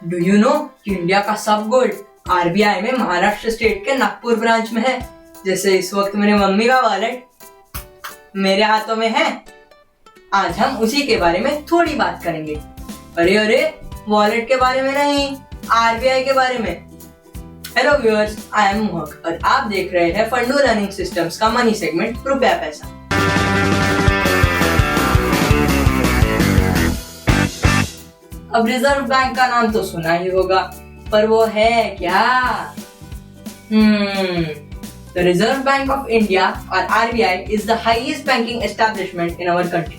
Do you know कि India का सब गोल्ड आरबीआई में महाराष्ट्र स्टेट के नागपुर ब्रांच में है। जैसे इस वक्त मेरी मम्मी का वॉलेट मेरे हाथों में है। आज हम उसी के बारे में थोड़ी बात करेंगे। अरे वॉलेट के बारे में नहीं, आरबीआई के बारे में। हेलो व्यूअर्स, आई एम मोहक और आप देख रहे हैं फंडू लर्निंग सिस्टम्स का मनी सेगमेंट रुपया पैसा। अब रिजर्व बैंक का नाम तो सुना ही होगा, पर वो है क्या? The Reserve Bank of India or RBI is the highest banking establishment in our country.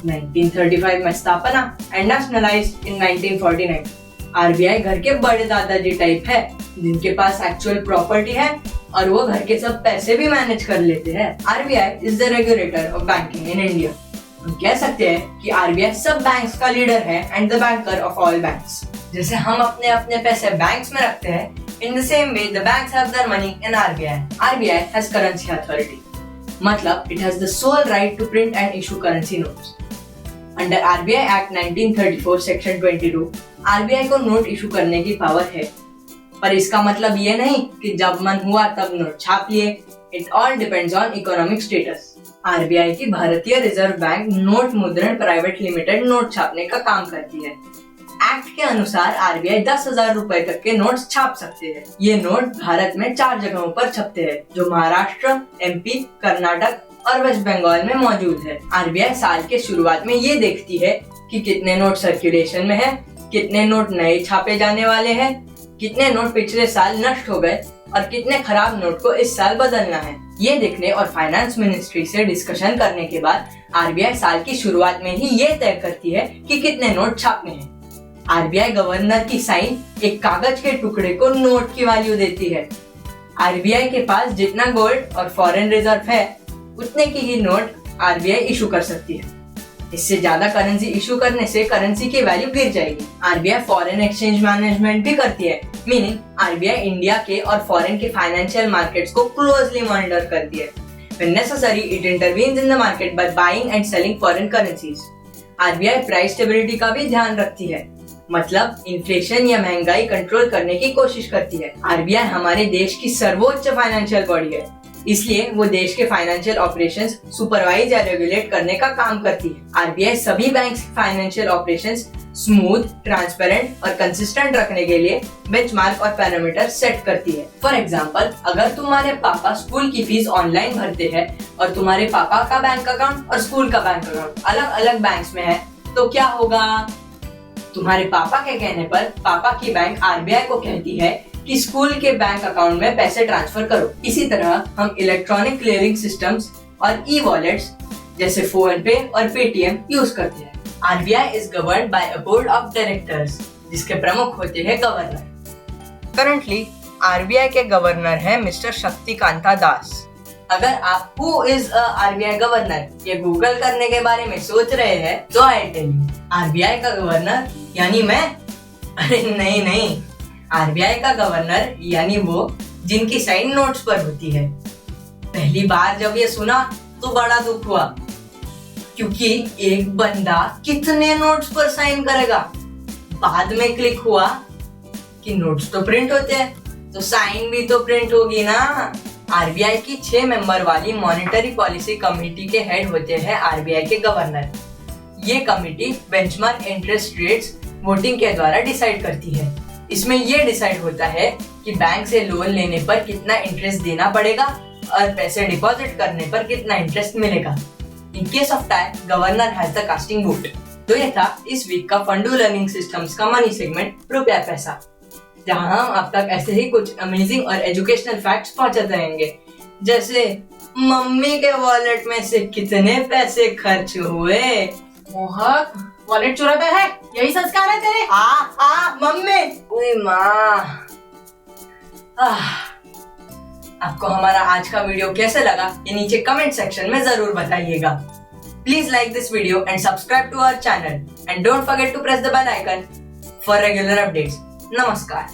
1935 में स्थापना and nationalized in 1949. RBI घर के बड़े दादाजी टाइप है, जिनके पास एक्चुअल प्रॉपर्टी है और वो घर के सब पैसे भी मैनेज कर लेते हैं। RBI is the regulator of banking in India. हम कह सकते हैं कि RBI सब बैंक्स का लीडर है and the banker of all banks. जैसे हम अपने पैसे बैंक्स में रखते हैं, in the same way the banks have their money in RBI. RBI has currency authority. मतलब it has the sole right to print and issue currency notes. Under RBI Act 1934 Section 22, RBI को note issue करने की power है, पर इसका मतलब ये नहीं कि जब मन हुआ तब नोट छाप लिए। It all depends on economic status. RBI की भारतीय रिजर्व बैंक नोट मुद्रण प्राइवेट लिमिटेड नोट छापने का काम करती है। एक्ट के अनुसार RBI 10,000 रुपए तक के नोट्स छाप सकते हैं। ये नोट भारत में 4 जगहों पर छपते हैं, जो महाराष्ट्र, MP, कर्नाटक और वेस्ट बंगाल में मौजूद है। RBI साल के शुरुआत में ये देखती है कि कितने नोट सर्कुलेशन में है, कितने नोट नए छापे जाने वाले हैं, कितने नोट पिछले साल नष्ट हो गए और कितने खराब नोट को इस साल बदलना है। ये देखने और फाइनेंस मिनिस्ट्री से डिस्कशन करने के बाद RBI साल की शुरुआत में ही ये तय करती है कि कितने नोट छापने हैं। RBI गवर्नर की साइन एक कागज के टुकड़े को नोट की वैल्यू देती है। RBI के पास जितना गोल्ड और फॉरेन रिजर्व है, उतने की ही नोट RBI इशू कर सकती है। इससे ज्यादा करेंसी इशू करने से करेंसी की वैल्यू गिर जाएगी। RBI फॉरेन एक्सचेंज मैनेजमेंट भी करती है, मीनिंग RBI इंडिया के और फॉरेन के फाइनेंशियल मार्केट्स को क्लोजली मॉनिटर करती है। When necessary, it intervenes in the market by buying and selling foreign currencies. RBI price stability का भी ध्यान रखती है, मतलब इन्फ्लेशन या महंगाई कंट्रोल करने की कोशिश करती है। RBI हमारे देश की सर्वोच्च फाइनेंशियल बॉडी है, इसलिए वो देश के फाइनेंशियल ऑपरेशंस सुपरवाइज या रेगुलेट करने का काम करती है। RBI सभी बैंक्स की फाइनेंशियल ऑपरेशंस स्मूथ, ट्रांसपेरेंट और कंसिस्टेंट रखने के लिए बेंचमार्क और पैरामीटर सेट करती है। फॉर एग्जांपल, अगर तुम्हारे पापा स्कूल की फीस ऑनलाइन भरते हैं और तुम्हारे पापा का बैंक अकाउंट और स्कूल का बैंक अकाउंट अलग अलग बैंक्स में है, तो क्या होगा? तुम्हारे पापा के कहने पर पापा की बैंक RBI को कहती है कि स्कूल के बैंक अकाउंट में पैसे ट्रांसफर करो। इसी तरह हम इलेक्ट्रॉनिक क्लियरिंग सिस्टम्स और ई-वॉलेट्स जैसे फोन पे और पेटीएम यूज करते हैं। RBI is governed by a board of directors, जिसके प्रमुख होते हैं गवर्नर। करंटली RBI के गवर्नर हैं मिस्टर शक्तिकांता दास। अगर आप who is a RBI governor ये गूगल करने के बारे में सोच रहे हैं, तो आई टेल यू, RBI का गवर्नर यानी मैं? अरे नहीं, RBI का गवर्नर यानी वो जिनकी साइन नोट्स पर होती है। पहली बार जब ये सुना तो बड़ा दुख हुआ, क्योंकि एक बंदा कितने नोट्स पर साइन करेगा। बाद में क्लिक हुआ कि नोट्स तो प्रिंट होते हैं, तो साइन भी तो प्रिंट होगी ना। RBI की 6 मेंबर वाली मॉनेटरी पॉलिसी कमेटी के हेड होते हैं RBI के गवर्नर। ये committee benchmark interest rates voting के द्वारा डिसाइड करती है। इसमें ये डिसाइड होता है कि बैंक से लोन लेने पर कितना इंटरेस्ट देना पड़ेगा और पैसे डिपॉजिट करने पर कितना इंटरेस्ट मिलेगा। In case of tie, governor has the casting vote. तो ये था इस वीक का फंडू लर्निंग सिस्टम्स का मनी सेगमेंट रुपया पैसा, जहां हम अब तक ऐसे ही कुछ अमेजिंग और एजुकेशनल फैक्ट्स पहुंचाते रहेंगे, जैसे मम्मी के वॉलेट में से कितने पैसे खर्च हुए। मोहक, वॉलेट चुराता है, यही संस्कार है तेरे? मम्मी, ओए माँ। आपको हमारा आज का वीडियो कैसे लगा ये नीचे कमेंट सेक्शन में जरूर बताइएगा। Please like this video and subscribe to our channel and don't forget to press the bell icon for regular updates. नमस्कार।